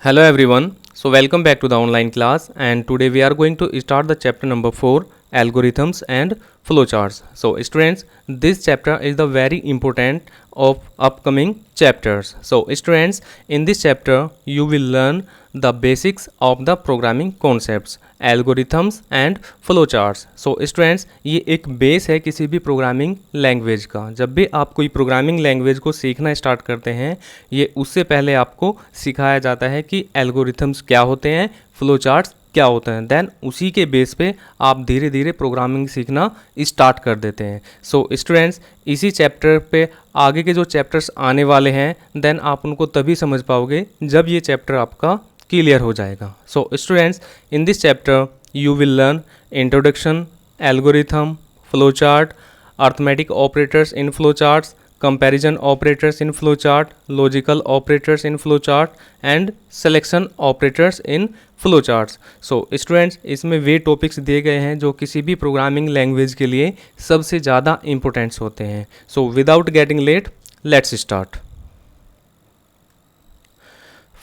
Hello everyone. So welcome back to the online class, and today we are going to start the chapter number 4, algorithms and flowcharts. So students, this chapter is the very important of upcoming chapters. So students, in this chapter you will learn the basics of the programming concepts, algorithms and flowcharts. So students, ये एक base है किसी भी programming language का. जब भी आप कोई प्रोग्रामिंग लैंग्वेज को सीखना स्टार्ट करते हैं, ये उससे पहले आपको सिखाया जाता है कि एल्गोरिथम्स क्या होते हैं, फ्लोचार्ट्स क्या होते हैं. देन उसी के बेस पे आप धीरे धीरे प्रोग्रामिंग सीखना स्टार्ट कर देते हैं. सो स्टूडेंट्स, इसी चैप्टर पे आगे के जो चैप्टर्स आने वाले हैं, देन आप उनको तभी समझ पाओगे जब ये चैप्टर आपका क्लियर हो जाएगा. So students, in this chapter you will learn introduction, algorithm, flowchart, arithmetic operators in flowcharts, comparison operators in flowchart, logical operators in flowchart and selection operators in flowcharts. So students, इसमें वे topics दिए गए हैं जो किसी भी programming language के लिए सबसे ज़्यादा इंपॉर्टेंट्स होते हैं. So without getting late, let's start.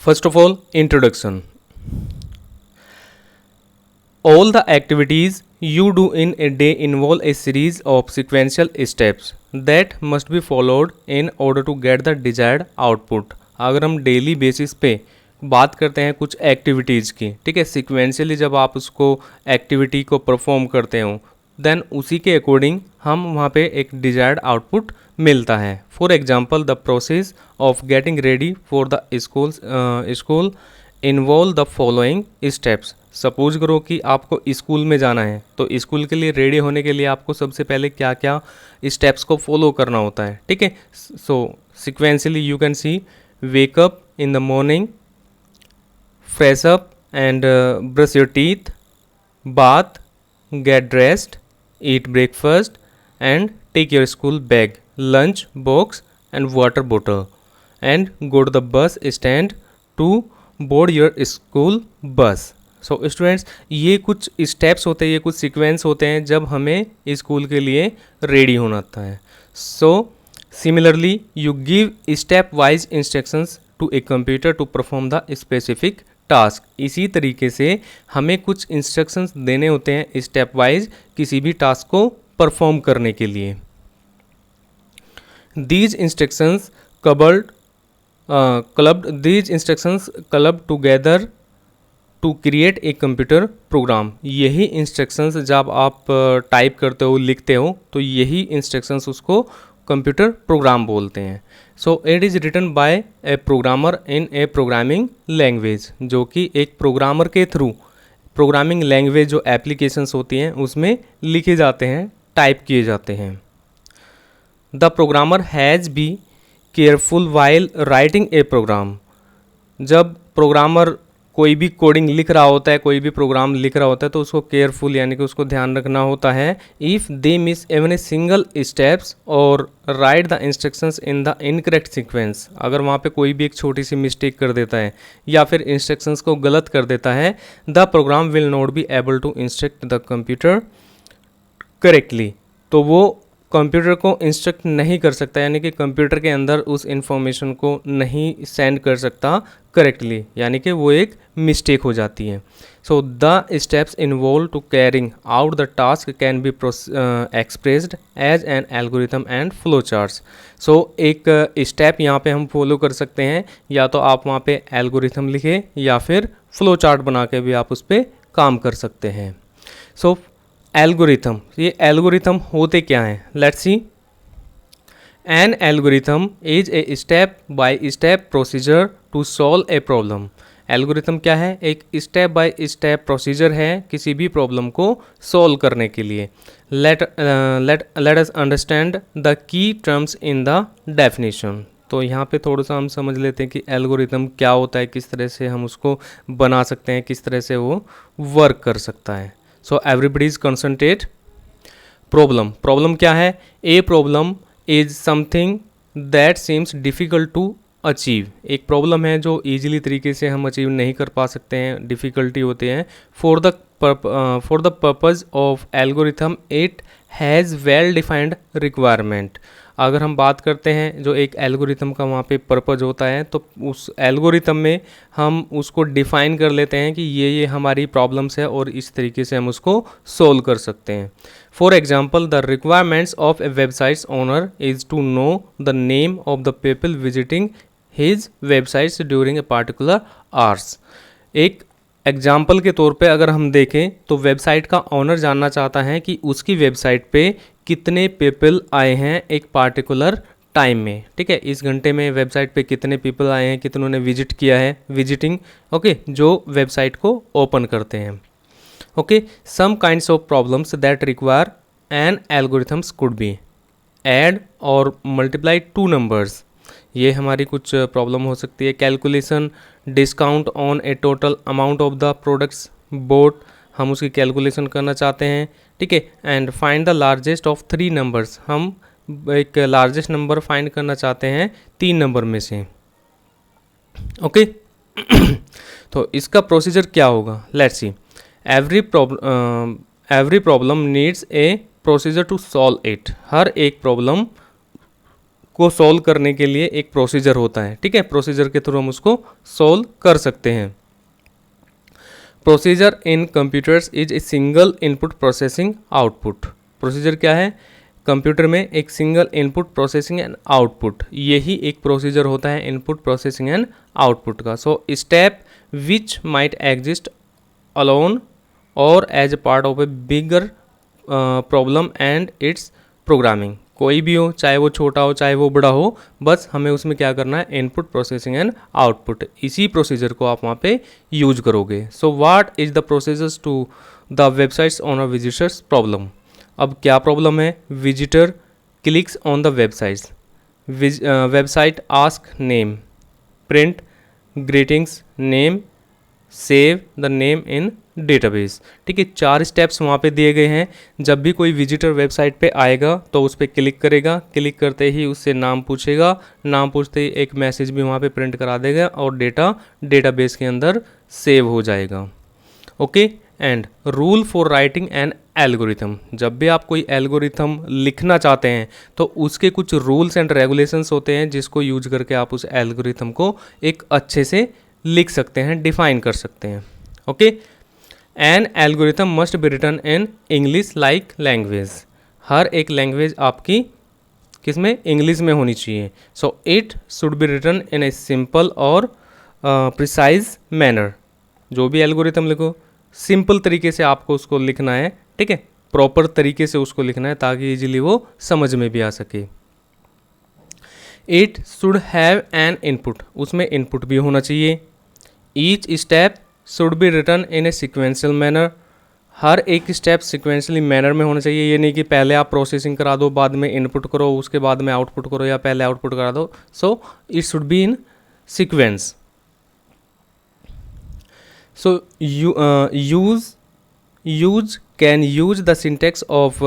First of all, introduction. All the activities you do in a day involve a series of sequential steps that must be followed in order to get the desired output. अगर हम daily basis पे बात करते हैं कुछ activities की, ठीक है, सिक्वेंशियली जब आप उसको एक्टिविटी को परफॉर्म करते हो, देन उसी के अकॉर्डिंग हम वहाँ पे एक डिजायर्ड आउटपुट मिलता है. For example, the process of getting ready for the school involve the following steps. Suppose करो कि आपको स्कूल में जाना है, तो स्कूल के लिए रेडी होने के लिए आपको सबसे पहले क्या क्या स्टेप्स को फॉलो करना होता है, ठीक है. So sequentially you can see wake up in the morning, fresh up and brush your teeth, bath, get dressed, eat breakfast and take your school bag, lunch box and water bottle and go to the bus stand to board your school bus. So students, ये कुछ steps होते हैं, ये कुछ sequence होते हैं जब हमें स्कूल के लिए रेडी होना होता है. So similarly you give step wise instructions to a computer to perform the specific task. इसी तरीके से हमें कुछ इंस्ट्रक्शंस देने होते हैं स्टेप वाइज किसी भी टास्क को परफॉर्म करने के लिए. These instructions club together to create a computer program. यही इंस्ट्रक्शंस जब आप टाइप करते हो, लिखते हो, तो यही इंस्ट्रक्शंस उसको कंप्यूटर प्रोग्राम बोलते हैं. So it is written by a programmer in a programming language, जो कि एक प्रोग्रामर के थ्रू प्रोग्रामिंग लैंग्वेज जो एप्लीकेशंस होती हैं उसमें लिखे जाते हैं, टाइप किए जाते हैं. The programmer has be careful while writing a program. जब प्रोग्रामर कोई भी कोडिंग लिख रहा होता है, कोई भी प्रोग्राम लिख रहा होता है, तो उसको केयरफुल यानी कि उसको ध्यान रखना होता है. If they miss even a single steps or write the instructions in the incorrect sequence. अगर वहाँ पे कोई भी एक छोटी सी मिस्टेक कर देता है या फिर इंस्ट्रक्शंस को गलत कर देता है, the program will not be able to instruct the computer correctly. तो वो कंप्यूटर को इंस्ट्रक्ट नहीं कर सकता, यानी कि कंप्यूटर के अंदर उस इंफॉर्मेशन को नहीं सेंड कर सकता करेक्टली, यानी कि वो एक मिस्टेक हो जाती है. So the steps involve to carrying out the task can be expressed as an algorithm and flow charts. So एक स्टेप यहाँ पे हम फॉलो कर सकते हैं, या तो आप वहाँ पे एल्गोरिथम लिखे या फिर फ्लो चार्ट बना के भी आप उस पर काम कर सकते हैं. सो एल्गोरिथम, ये एल्गोरिथम होते क्या हैं, let's see. An algorithm is a step by step procedure to solve a problem. Algorithm क्या है? एक स्टेप बाय स्टेप प्रोसीजर है किसी भी प्रॉब्लम को सॉल्व करने के लिए. Let us understand the key terms in the definition. तो यहाँ पे थोड़ा सा हम समझ लेते हैं कि एल्गोरिथम क्या होता है, किस तरह से हम उसको बना सकते हैं, किस तरह से वो वर्क कर सकता है. So everybody is concentrate. Problem क्या है? A problem is something that seems difficult to achieve. एक प्रॉब्लम है जो ईजिली तरीके से हम अचीव नहीं कर पा सकते हैं, डिफ़िकल्टी होते हैं. For the purpose of algorithm it has well defined requirement. अगर हम बात करते हैं जो एक एल्गोरिथम का वहाँ पे पर्पज़ होता है, तो उस एल्गोरिथम में हम उसको डिफ़ाइन कर लेते हैं कि ये हमारी प्रॉब्लम्स है और इस तरीके से हम उसको सोल्व कर सकते हैं। For example, the requirements of a websites owner is to know the name of the people visiting his websites during a particular hours. एक एग्जाम्पल के तौर पे अगर हम देखें तो वेबसाइट का ओनर जानना चाहता है कि उसकी वेबसाइट पे कितने पीपल आए हैं एक पार्टिकुलर टाइम में, ठीक है, इस घंटे में वेबसाइट पे कितने पीपल आए हैं, कितनों ने विजिट किया है, विजिटिंग, ओके, जो वेबसाइट को ओपन करते हैं। Okay, some kinds of problems that require an algorithms could be add और मल्टीप्लाई टू नंबर्स। ये हमारी कुछ प्रॉब्लम हो सकती है। Calculation discount on a total amount of the products bought, हम उसकी कैलकुलेशन करना चाहते हैं, ठीक है। And find the largest of 3 numbers, हम एक लार्जेस्ट नंबर फाइंड करना चाहते हैं 3 नंबर में से, ओके। तो इसका प्रोसीजर क्या होगा, let's see. Every problem needs a procedure to solve it. हर एक प्रॉब्लम को सॉल्व करने के लिए एक प्रोसीजर होता है, ठीक है, प्रोसीजर के थ्रू हम उसको सॉल्व कर सकते हैं। Procedure in computers is a single input processing output. Procedure क्या है, कंप्यूटर में एक single input processing and output, यही एक प्रोसीजर होता है इनपुट प्रोसेसिंग एंड आउटपुट का। So step which might exist alone or as a part of a bigger problem and it's programming. कोई भी हो, चाहे वो छोटा हो चाहे वो बड़ा हो, बस हमें उसमें क्या करना है, इनपुट प्रोसेसिंग एंड आउटपुट, इसी प्रोसीजर को आप वहाँ पे यूज करोगे। So what is the processors to the websites on a visitors problem. अब क्या प्रॉब्लम है, visitor clicks on the websites, website ask name, print greetings name, save the name in database, ठीक है। 4 स्टेप्स वहाँ पे दिए गए हैं। जब भी कोई विजिटर वेबसाइट पे आएगा तो उस पर क्लिक करेगा, क्लिक करते ही उससे नाम पूछेगा, नाम पूछते ही एक मैसेज भी वहाँ पे प्रिंट करा देगा और डेटा डेटाबेस के अंदर सेव हो जाएगा, okay. And rule for writing an algorithm, जब भी आप कोई एल्गोरिथम लिखना चाहते हैं तो उसके कुछ रूल्स एंड रेगुलेशंस होते हैं जिसको यूज करके आप उस एल्गोरिथम को एक अच्छे से लिख सकते हैं, डिफाइन कर सकते हैं, okay. An algorithm must be written in English like language. हर एक लैंग्वेज आपकी किस में, इंग्लिश में होनी चाहिए। So it should be written in a simple or precise manner. जो भी एल्गोरिथम लिखो सिंपल तरीके से आपको उसको लिखना है, ठीक है, प्रॉपर तरीके से उसको लिखना है ताकि इजीली वो समझ में भी आ सके। It should have an input, उसमें इनपुट भी होना चाहिए। Each step should be written in a sequential manner, हर एक स्टेप सिक्वेंशियली मैनर में होना चाहिए। ये नहीं कि पहले आप प्रोसेसिंग करा दो, बाद में इनपुट करो, उसके बाद में आउटपुट करो, या पहले आउटपुट करा दो। सो it should be in sequence. So use can use the syntax of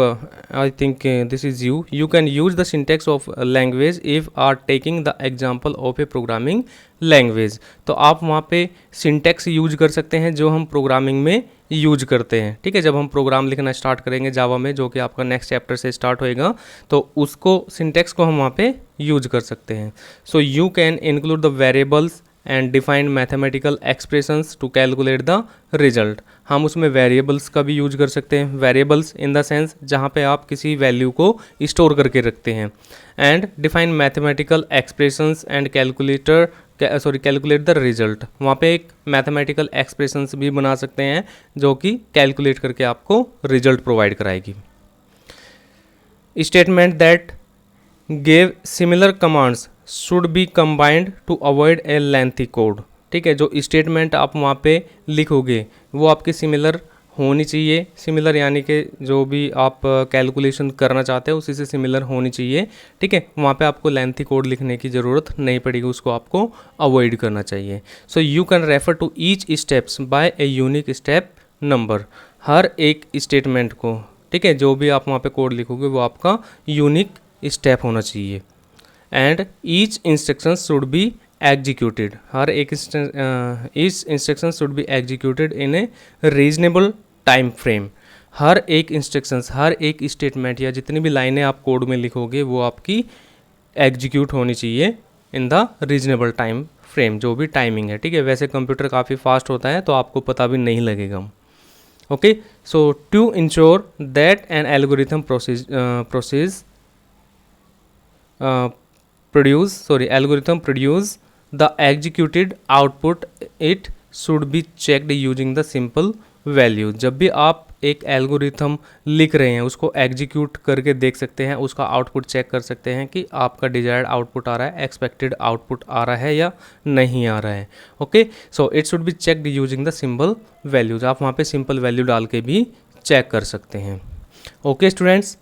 I think this is you can use the syntax of language if are taking the example of a programming language। तो आप वहाँ पे syntax use कर सकते हैं जो हम programming में यूज करते हैं, ठीक है। जब हम प्रोग्राम लिखना स्टार्ट करेंगे जावा में, जो कि आपका नेक्स्ट चैप्टर से स्टार्ट होएगा, तो उसको syntax को हम वहाँ पे यूज कर सकते हैं। So you can include the variables and defined mathematical expressions to calculate the result. हम उसमें वेरिएबल्स का भी यूज कर सकते हैं, वेरिएबल्स इन द सेंस जहाँ पे आप किसी वैल्यू को स्टोर करके रखते हैं। And define mathematical expressions and calculate the result. वहाँ पे एक मैथमेटिकल एक्सप्रेशंस भी बना सकते हैं जो कि कैलकुलेट करके आपको रिजल्ट प्रोवाइड कराएगी। Statement that give similar commands should be combined to avoid a lengthy code, ठीक है। जो स्टेटमेंट आप वहाँ पे लिखोगे वो आपके सिमिलर होनी चाहिए। सिमिलर यानी कि जो भी आप कैलकुलेशन करना चाहते हैं उसी से सिमिलर होनी चाहिए, ठीक है। वहाँ पे आपको लेंथी कोड लिखने की ज़रूरत नहीं पड़ेगी, उसको आपको अवॉइड करना चाहिए। So you can refer to each steps by a unique step number. हर एक स्टेटमेंट को, ठीक है, जो भी आप वहाँ पे कोड लिखोगे वो आपका यूनिक स्टेप होना चाहिए। And each instruction should be executed, हर एक each instruction should be executed in a reasonable time frame. हर एक इंस्ट्रक्शंस, हर एक स्टेटमेंट या जितनी भी लाइनें आप कोड में लिखोगे वो आपकी एग्जीक्यूट होनी चाहिए in the reasonable time frame, जो भी टाइमिंग है, ठीक है। वैसे कंप्यूटर काफ़ी फास्ट होता है तो आपको पता भी नहीं लगेगा। Okay, so to ensure that an algorithm algorithm produce the executed output, it should be checked using the simple value। जब भी आप एक एल्गोरिथम लिख रहे हैं उसको एग्जीक्यूट करके देख सकते हैं, उसका आउटपुट चेक कर सकते हैं कि आपका डिजायर्ड आउटपुट आ रहा है, एक्सपेक्टेड आउटपुट आ रहा है या नहीं आ रहा है। Okay, so it should be checked using the simple values. आप वहाँ पे सिंपल वैल्यू डाल के भी चेक कर सकते हैं। ओके स्टूडेंट्स,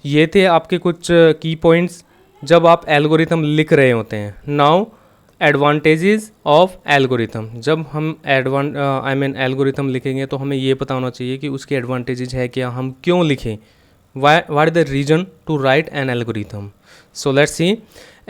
ये थे आपके कुछ की पॉइंट्स जब आप एल्गोरिथम लिख रहे होते हैं। Now advantages of algorithm. जब हम एल्गोरिथम लिखेंगे तो हमें ये पता होना चाहिए कि उसके एडवांटेजेस है क्या, हम क्यों लिखें, what is the reason to write an algorithm. So let's see,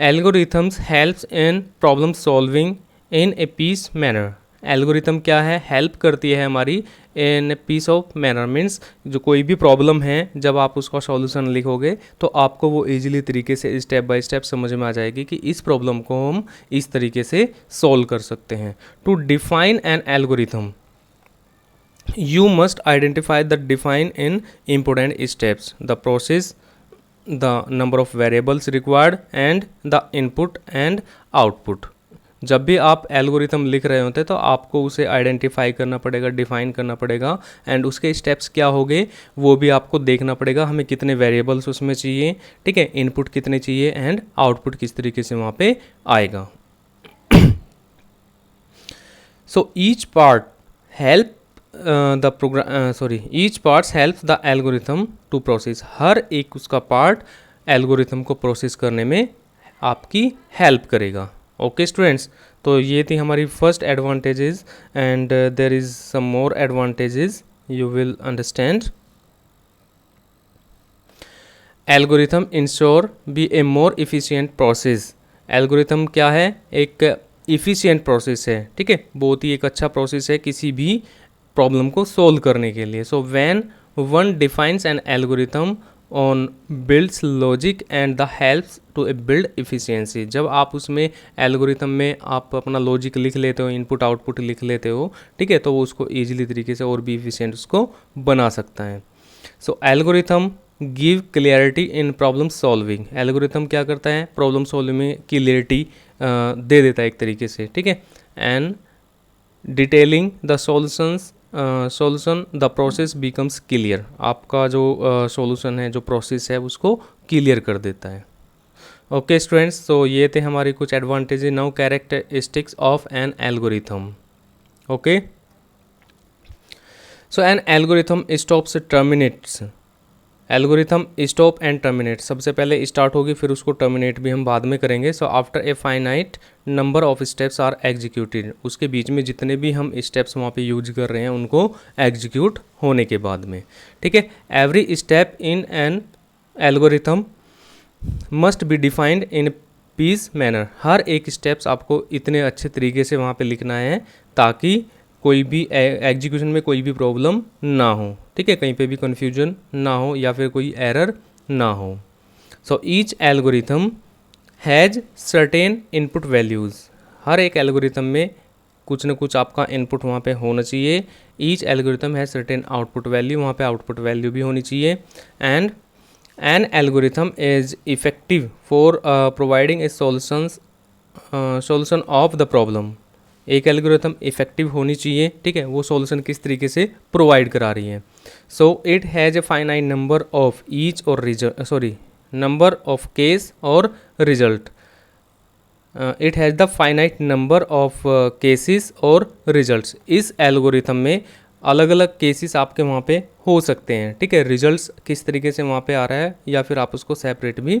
algorithms helps in problem solving in a piece manner. Algorithm क्या है, हेल्प करती है हमारी in piece of manner, means जो कोई भी प्रॉब्लम है जब आप उसका सॉल्यूशन लिखोगे तो आपको वो इजीली तरीके से स्टेप बाय स्टेप समझ में आ जाएगी कि इस प्रॉब्लम को हम इस तरीके से सॉल्व कर सकते हैं। To define an algorithm you must identify the define in important steps, the process, the number of variables required and the input and output। जब भी आप एल्गोरिथम लिख रहे होते हैं तो आपको उसे आइडेंटिफाई करना पड़ेगा, डिफाइन करना पड़ेगा, एंड उसके स्टेप्स क्या होंगे वो भी आपको देखना पड़ेगा, हमें कितने वेरिएबल्स उसमें चाहिए, ठीक है, इनपुट कितने चाहिए एंड आउटपुट किस तरीके से वहाँ पे आएगा। So each part help each parts helps the algorithm to process. हर एक उसका पार्ट एल्गोरिथम को प्रोसेस करने में आपकी हेल्प करेगा। ओके स्टूडेंट्स, तो ये थी हमारी first advantages and there is some more advantages you will understand. Algorithm ensure be a more efficient process. Algorithm क्या है, एक इफिशिएंट प्रोसेस है, ठीक है, बहुत ही एक अच्छा प्रोसेस है किसी भी प्रॉब्लम को सोल्व करने के लिए। So when one defines an algorithm on builds logic and the helps to a build efficiency. जब आप उसमें एल्गोरिथम में आप अपना लॉजिक लिख लेते हो, इनपुट आउटपुट लिख लेते हो, ठीक है, तो वो उसको ईजिली तरीके से और भी इफिशियंट उसको बना सकता है। सो एल्गोरिथम गिव क्लियरिटी इन प्रॉब्लम सॉल्विंग। एल्गोरिथम क्या करता है, प्रॉब्लम सॉल्विंग में क्लियरिटी दे देता है एक तरीके से, ठीक है, and detailing the solution the process becomes clear. आपका जो सॉल्यूशन है, जो प्रोसेस है, उसको क्लियर कर देता है। ओके स्टूडेंट्स, तो ये थे हमारी कुछ advantage. Now characteristics of an algorithm. Okay, so an algorithm stops terminates. Algorithm stop and terminate, सबसे पहले स्टार्ट होगी फिर उसको टर्मिनेट भी हम बाद में करेंगे। So after a finite number of steps are executed. उसके बीच में जितने भी हम स्टेप्स वहाँ पे यूज कर रहे हैं उनको एग्जीक्यूट होने के बाद में, ठीक है। Every step in an algorithm must be defined in peace manner. हर एक स्टेप्स आपको इतने अच्छे तरीके से वहाँ पे लिखना है ताकि कोई भी एग्जीक्यूशन में कोई भी प्रॉब्लम ना हो, ठीक है, कहीं पे भी कन्फ्यूजन ना हो या फिर कोई एरर ना हो। So each algorithm has certain input values. हर एक एल्गोरिथम में कुछ न कुछ आपका इनपुट वहाँ पे होना चाहिए। Each algorithm has certain output value, वहाँ पे आउटपुट वैल्यू भी होनी चाहिए। And an algorithm is effective for providing A solution of the problem. एक एल्गोरिथम इफेक्टिव होनी चाहिए, ठीक है, वो सॉल्यूशन किस तरीके से प्रोवाइड करा रही है। So it has a finite number of each और नंबर ऑफ केस और result. It has the finite number of cases और रिजल्ट्स। इस एल्गोरिथम में अलग अलग केसेस आपके वहाँ पे हो सकते हैं, ठीक है, रिजल्ट्स किस तरीके से वहाँ पे आ रहा है या फिर आप उसको सेपरेट भी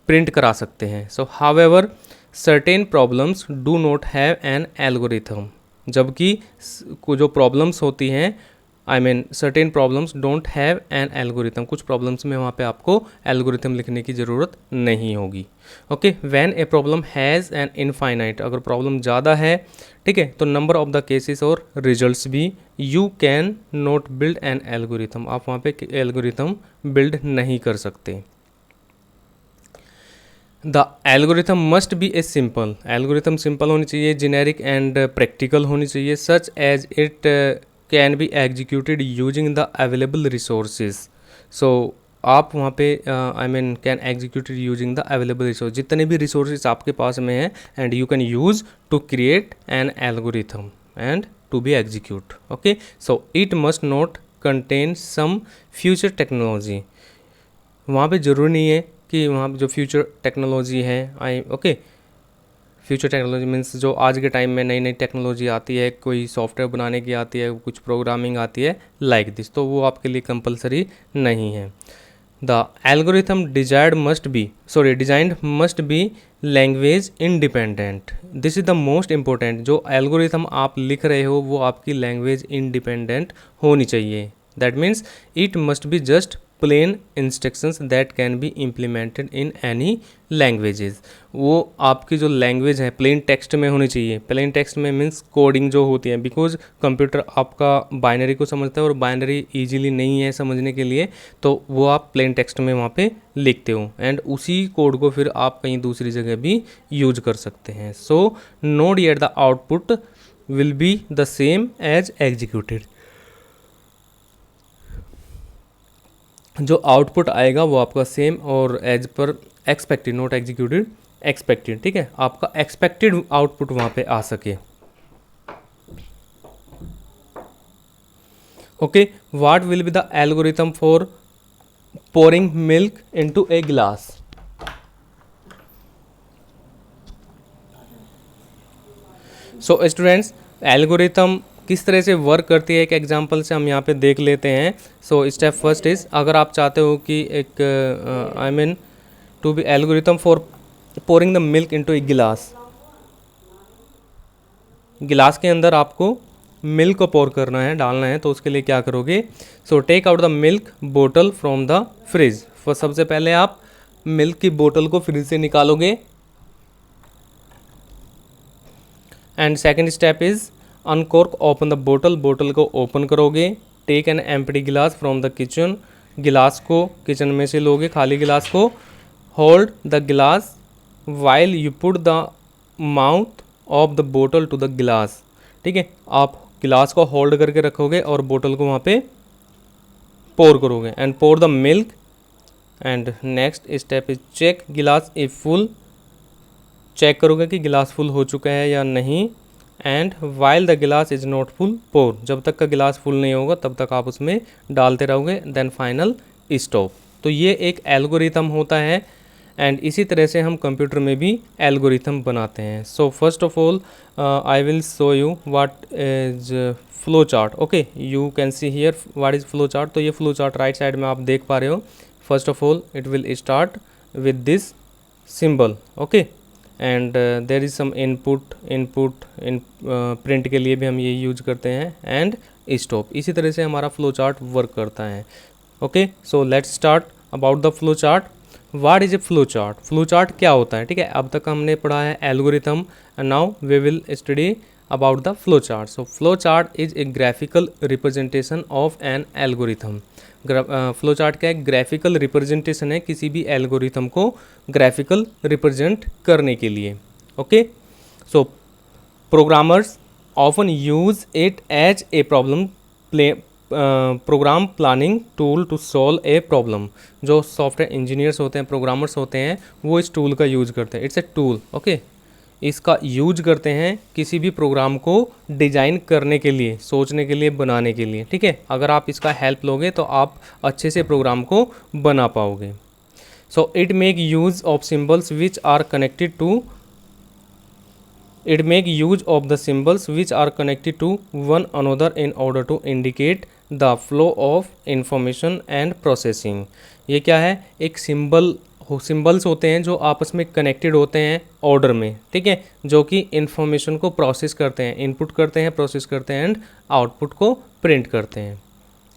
प्रिंट करा सकते हैं। सो however certain problems do not have an algorithm. जबकि जो प्रॉब्लम्स होती हैं, certain problems don't have an algorithm. कुछ प्रॉब्लम्स में वहाँ पे आपको एल्गोरिथम लिखने की ज़रूरत नहीं होगी। Okay, when a problem has an infinite, अगर प्रॉब्लम ज़्यादा है, ठीक है, तो नंबर ऑफ द केसेस और रिजल्ट्स भी, you can not build an algorithm. आप वहाँ पे एल्गोरिथम बिल्ड नहीं कर सकते। The algorithm must be a simple, algorithm simple होनी चाहिए, जेनेरिक एंड प्रैक्टिकल होनी चाहिए, such as it can be executed using the available resources. So आप वहाँ पे I mean can executed using the available resource, जितने भी रिसोर्सेज आपके पास में हैं, and you can use to create an algorithm and to be execute. Okay, so it must not contain some future technology. वहाँ पे ज़रूरी नहीं है कि वहाँ पे जो फ्यूचर टेक्नोलॉजी है, फ्यूचर टेक्नोलॉजी मीन्स जो आज के टाइम में नई नई टेक्नोलॉजी आती है, कोई सॉफ्टवेयर बनाने की आती है, कुछ प्रोग्रामिंग आती है लाइक दिस, तो वो आपके लिए कंपलसरी नहीं है। The algorithm designed must be language independent. This is the most important, जो एल्गोरिथम आप लिख रहे हो वो आपकी लैंग्वेज इंडिपेंडेंट होनी चाहिए। That means it must be just plain instructions that can be implemented in any languages. वो आपकी जो लैंग्वेज है प्लेन टेक्स्ट में होनी चाहिए। प्लेन टेक्स्ट में मीन्स कोडिंग जो होती है, बिकॉज कंप्यूटर आपका बाइनरी को समझता है और बाइनरी इजीली नहीं है समझने के लिए, तो वो आप प्लेन टेक्स्ट में वहाँ पे लिखते हो, एंड उसी कोड को फिर आप कहीं दूसरी जगह भी यूज कर सकते हैं। So note yet the output will be the same as executed. जो आउटपुट आएगा वो आपका सेम और as per expected, not executed, expected. ठीक है, आपका एक्सपेक्टेड आउटपुट वहाँ पे आ सके। Okay, what will be the algorithm for pouring milk into a glass. So students, algorithm किस तरह से वर्क करती है एक एग्जांपल से हम यहाँ पे देख लेते हैं। सो स्टेप फर्स्ट इज़, अगर आप चाहते हो कि एक I mean to be algorithm for pouring the milk into a glass, गिलास के अंदर आपको मिल्क को पोर करना है, डालना है, तो उसके लिए क्या करोगे। So take out the milk बोतल फ्रॉम द फ्रिज। सबसे पहले आप मिल्क की बोतल को फ्रिज से निकालोगे, and second step is uncork open the bottle, बोतल को ओपन करोगे। Take an empty glass from the kitchen, गिलास को किचन में से लोगे, खाली गिलास को। Hold the glass while you put the mouth of the bottle to the glass. ठीक है, आप गिलास को होल्ड करके रखोगे और बोतल को वहाँ पे पोर करोगे, and pour the milk. And next step is check glass if full, check करोगे कि गिलास फुल हो चुका है या नहीं। And while the glass is not full pour, जब तक का गिलास फुल नहीं होगा तब तक आप उसमें डालते रहोगे। Then final stop. तो ये एक एल्गोरिथम होता है, एंड इसी तरह से हम कंप्यूटर में भी एल्गोरिथम बनाते हैं। So first of all I will show you what is flow chart. Okay, you can see here what is flow chart. तो ये फ्लो चार्ट राइट साइड में आप देख पा रहे हो। First of all it will start with this symbol, okay, and there is some input in print के लिए भी हम ये यूज करते हैं, एंड स्टॉप। इसी तरह से हमारा फ्लो चार्ट वर्क करता है। Okay, so let's start about the flow chart. What is a flow chart, flow chart क्या होता है। ठीक है, अब तक हमने पढ़ा है algorithm, and now we will study about the flow chart. So flow chart is a graphical representation of an algorithm. Flow chart क्या है, ग्राफिकल रिप्रेजेंटेशन है किसी भी एल्गोरिथम को ग्राफिकल रिप्रेजेंट करने के लिए। Okay, so programmers often use it as a program planning tool to solve a problem. जो सॉफ्टवेयर इंजीनियर्स होते हैं, प्रोग्रामर्स होते हैं, वो इस टूल का यूज करते हैं। इट्स ए टूल, ओके, इसका यूज करते हैं किसी भी प्रोग्राम को डिज़ाइन करने के लिए, सोचने के लिए, बनाने के लिए। ठीक है, अगर आप इसका हेल्प लोगे तो आप अच्छे से प्रोग्राम को बना पाओगे। So it make use of symbols which are connected to the symbols which are connected to one another in order to indicate the flow of information and processing। ये क्या है, एक सिंबल्स होते हैं जो आपस में कनेक्टेड होते हैं ऑर्डर में। ठीक है, जो कि इन्फॉर्मेशन को प्रोसेस करते हैं, इनपुट करते हैं, प्रोसेस करते हैं, एंड आउटपुट को प्रिंट करते हैं।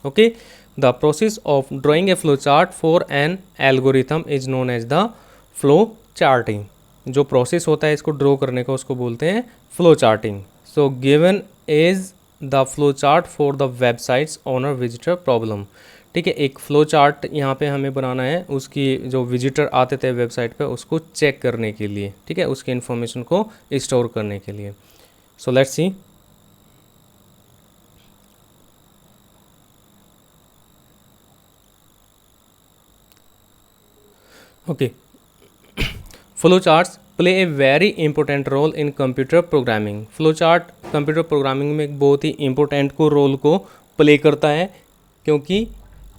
Okay, the process of drawing a flow chart for an algorithm is known as the flow charting. जो प्रोसेस होता है इसको ड्रॉ करने का उसको बोलते हैं flow charting. So given is the flow chart for the websites owner visitor problem. ठीक है। एक फ्लो चार्ट यहाँ पे हमें बनाना है, उसकी जो विजिटर आते थे वेबसाइट पे उसको चेक करने के लिए, ठीक है, उसके इन्फॉर्मेशन को स्टोर करने के लिए। So let's see. Okay, flow charts play a very important role in computer programming. Flow chart computer programming में एक बहुत ही इंपॉर्टेंट रोल को प्ले करता है, क्योंकि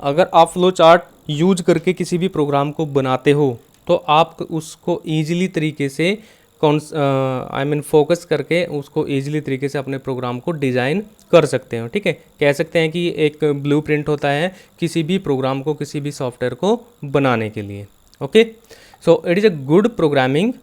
अगर आप फ्लो चार्ट यूज करके किसी भी प्रोग्राम को बनाते हो तो आप उसको ईजिली तरीके से फोकस करके उसको ईजिली तरीके से अपने प्रोग्राम को डिज़ाइन कर सकते हो, ठीक है। कह सकते हैं कि एक ब्लूप्रिंट होता है किसी भी प्रोग्राम को, किसी भी सॉफ्टवेयर को बनाने के लिए। Okay, so it is a good programming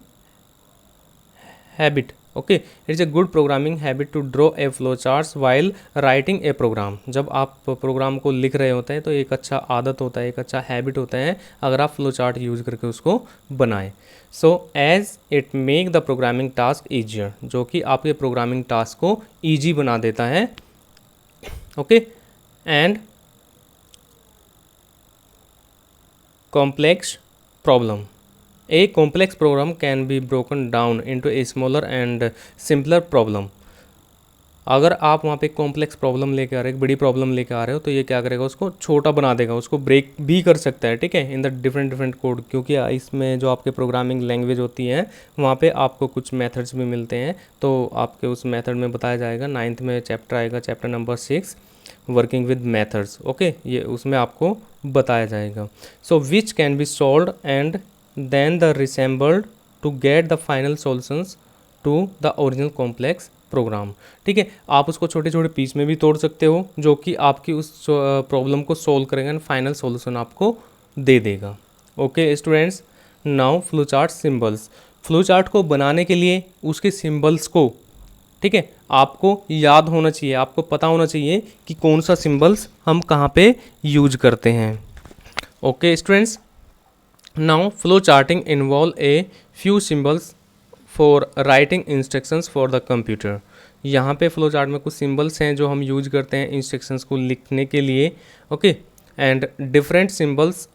habit. Okay, it is a good programming habit to draw a flow charts while writing a program. जब आप प्रोग्राम को लिख रहे होते हैं तो एक अच्छा आदत होता है, एक अच्छा हैबिट होता है अगर आप फ्लो चार्ट यूज़ करके उसको बनाएं। So as it make the programming task easier, जो कि आपके प्रोग्रामिंग टास्क को ईजी बना देता है। Okay, and complex problem. A complex program can be broken down into a smaller and simpler problem. अगर आप वहाँ पे कॉम्प्लेक्स प्रॉब्लम लेके आ रहे हो, एक बड़ी प्रॉब्लम लेके आ रहे हो, तो ये क्या करेगा, उसको छोटा बना देगा, उसको ब्रेक भी कर सकता है, ठीक है, इन द डिफरेंट कोड। क्योंकि इसमें जो आपके प्रोग्रामिंग लैंग्वेज होती है वहाँ पे आपको कुछ मेथड्स भी मिलते हैं, तो आपके उस मेथड में बताया जाएगा। 9th में चैप्टर आएगा, chapter number 6, working with methods. Okay, ये उसमें आपको बताया जाएगा। So which can be solve and then the resembled to get the final solutions to the original complex program, ठीक है। आप उसको छोटे छोटे पीस में भी तोड़ सकते हो, जो कि आपकी उस प्रॉब्लम को सॉल्व करेगा एंड फाइनल सॉल्यूशन आपको दे देगा। Okay students, now flow chart symbols. Flow chart को बनाने के लिए उसके सिंबल्स को, ठीक है, आपको याद होना चाहिए, आपको पता होना चाहिए कि कौन सा सिंबल्स हम कहाँ पे यूज करते हैं। Okay students, now flow charting involve a few symbols for writing instructions for the computer. यहाँ पे फ्लो चार्ट में कुछ सिंबल्स हैं जो हम यूज करते हैं इंस्ट्रक्शंस को लिखने के लिए। Okay, and different symbols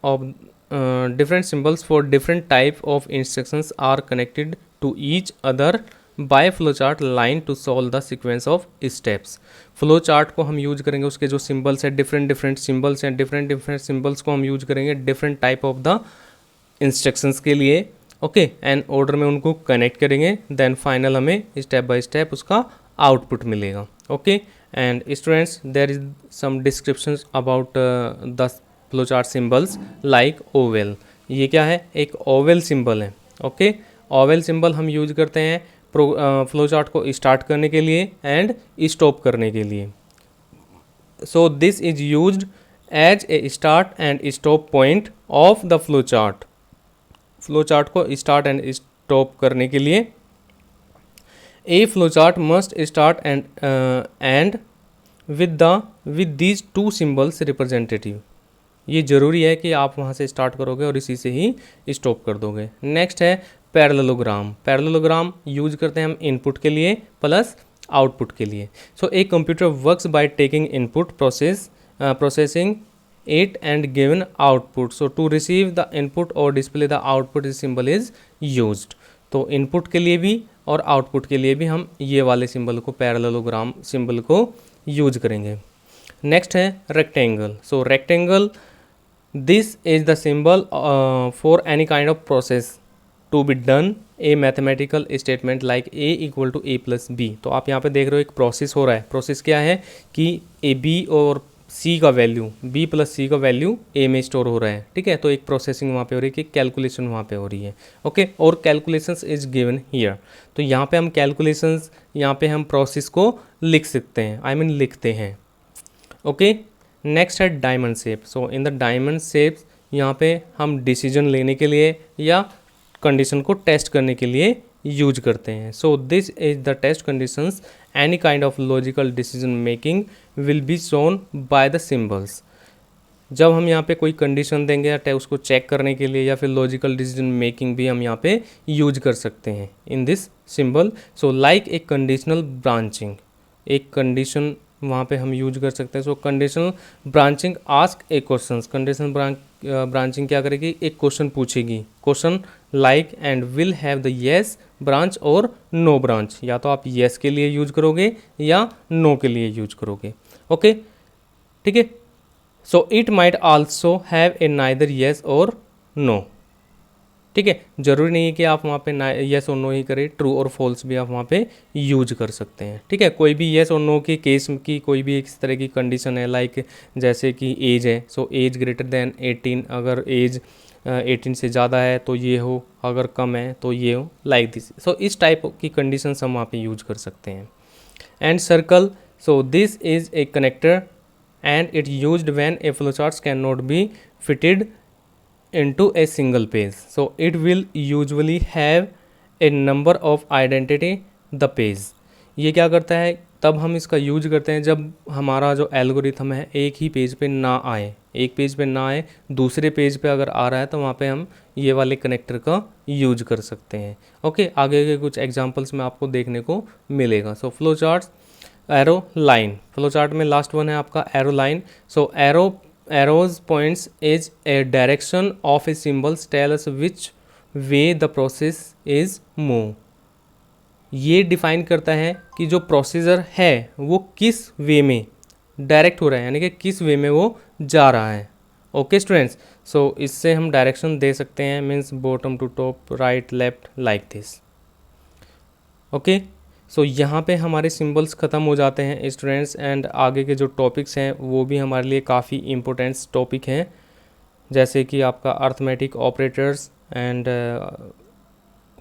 for different type of instructions are connected to each other by flow chart line to solve the sequence of steps. Flow chart को हम यूज करेंगे, उसके जो सिंबल्स हैं, डिफरेंट सिंबल्स हैं, डिफरेंट सिंबल्स को हम use करेंगे different type of the instructions के लिए। ओके, एंड ऑर्डर में उनको कनेक्ट करेंगे, देन फाइनल हमें स्टेप बाय स्टेप उसका आउटपुट मिलेगा। Okay, and students, there is some descriptions about the flow chart symbols like oval. ये क्या है, एक ओवेल सिंबल है। ओके, ओवेल सिंबल हम यूज करते हैं फ्लो चार्ट को स्टार्ट करने के लिए एंड स्टॉप करने के लिए। So this is used as a start and stop point of the flow chart. Flow chart को स्टार्ट एंड स्टॉप करने के लिए a flow chart must start end with these two symbols representative. ये ज़रूरी है कि आप वहाँ से स्टार्ट करोगे और इसी से ही स्टॉप कर दोगे। नेक्स्ट है पैरेललोग्राम। पैरेललोग्राम यूज करते हैं हम इनपुट के लिए प्लस आउटपुट के लिए। So a computer works by taking input processing it and given output. So to receive the input or display the output this symbol is used. तो input के लिए भी और आउटपुट के लिए भी हम ये वाले सिंबल को, पैरेललोग्राम सिंबल को यूज करेंगे। नेक्स्ट है rectangle. So rectangle, this is the symbol for any kind of process to be done a mathematical statement like A equal to A plus B. तो आप यहाँ पे देख रहे हो एक प्रोसेस हो रहा है। प्रोसेस क्या है कि ए बी और सी का वैल्यू, बी प्लस सी का वैल्यू ए में स्टोर हो रहा है, ठीक है। तो एक प्रोसेसिंग वहाँ पे हो रही है कि कैलकुलेशन वहाँ पे हो रही है। ओके, और कैलकुलेशंस इज गिवन हियर। तो यहाँ पे हम कैलकुलेशंस, यहाँ पे हम प्रोसेस को लिख सकते हैं, लिखते हैं। ओके, नेक्स्ट है diamond shape. So in the diamond shapes यहाँ पे हम डिसीजन लेने के लिए या कंडीशन को टेस्ट करने के लिए यूज करते हैं। So this is the test conditions, any kind of logical decision making will be shown by the symbols. जब हम यहाँ पे कोई कंडीशन देंगे या उसको चेक करने के लिए या फिर लॉजिकल डिसीजन मेकिंग भी हम यहाँ पे यूज कर सकते हैं in this symbol. So like a conditional branching, एक कंडीशन वहाँ पे हम यूज कर सकते हैं। So conditional branching ask a question, conditional branching क्या करेगी, एक क्वेश्चन पूछेगी, question like and will have the yes branch और नो ब्रांच, या तो आप येस के लिए यूज करोगे या नो के लिए यूज करोगे। ओके, ठीक है। So it might also have a neither yes और नो, ठीक है। जरूरी नहीं है कि आप वहाँ पे येस और नो ही करें, ट्रू और फॉल्स भी आप वहाँ पे यूज कर सकते हैं, ठीक है। कोई भी येस और नो के केस की कोई भी इस तरह की कंडीशन है, लाइक जैसे कि एज है, सो एज ग्रेटर देन 18, अगर एज 18 से ज़्यादा है तो ये हो, अगर कम है तो ये हो, लाइक दिस। सो इस टाइप की कंडीशन हम वहाँ पे यूज कर सकते हैं। And circle, so this is a connector and it used when a flowchart cannot be fitted into a single page, so it will usually have a number of identity the page। ये क्या करता है, तब हम इसका use करते हैं जब हमारा जो एल्गोरिथम है एक ही पेज पे ना आए, एक पेज पे ना आए, दूसरे पेज पे अगर आ रहा है तो वहाँ पे हम ये वाले कनेक्टर का यूज कर सकते हैं। ओके, आगे के कुछ एग्जांपल्स में आपको देखने को मिलेगा। So flow charts, arrow line, flow chart में लास्ट वन है आपका arrow line. So arrows points is a direction of a symbols tell us which way the process is move. ये डिफाइन करता है कि जो प्रोसीजर है वो किस वे में डायरेक्ट हो रहा है, यानी कि किस वे में वो जा रहा है। ओके स्टूडेंट्स, सो इससे हम डायरेक्शन दे सकते हैं, means bottom to top, right left, like this. Okay, so यहाँ पे हमारे सिंबल्स ख़त्म हो जाते हैं स्टूडेंट्स, एंड आगे के जो टॉपिक्स हैं वो भी हमारे लिए काफ़ी इम्पोर्टेंट टॉपिक हैं, जैसे कि आपका arithmetic operators and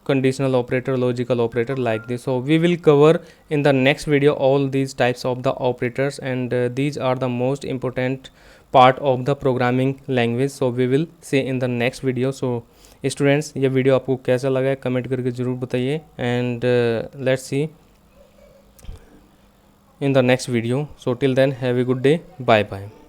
conditional operator, logical operator, like this. So we will cover in the next video all these types of the operators, and these are the most important part of the programming language. So we will see in the next video. So students, ये video आपको कैसा लगा है comment करके ज़रूर बताइए, and let's see in the next video. So till then, have a good day, bye bye.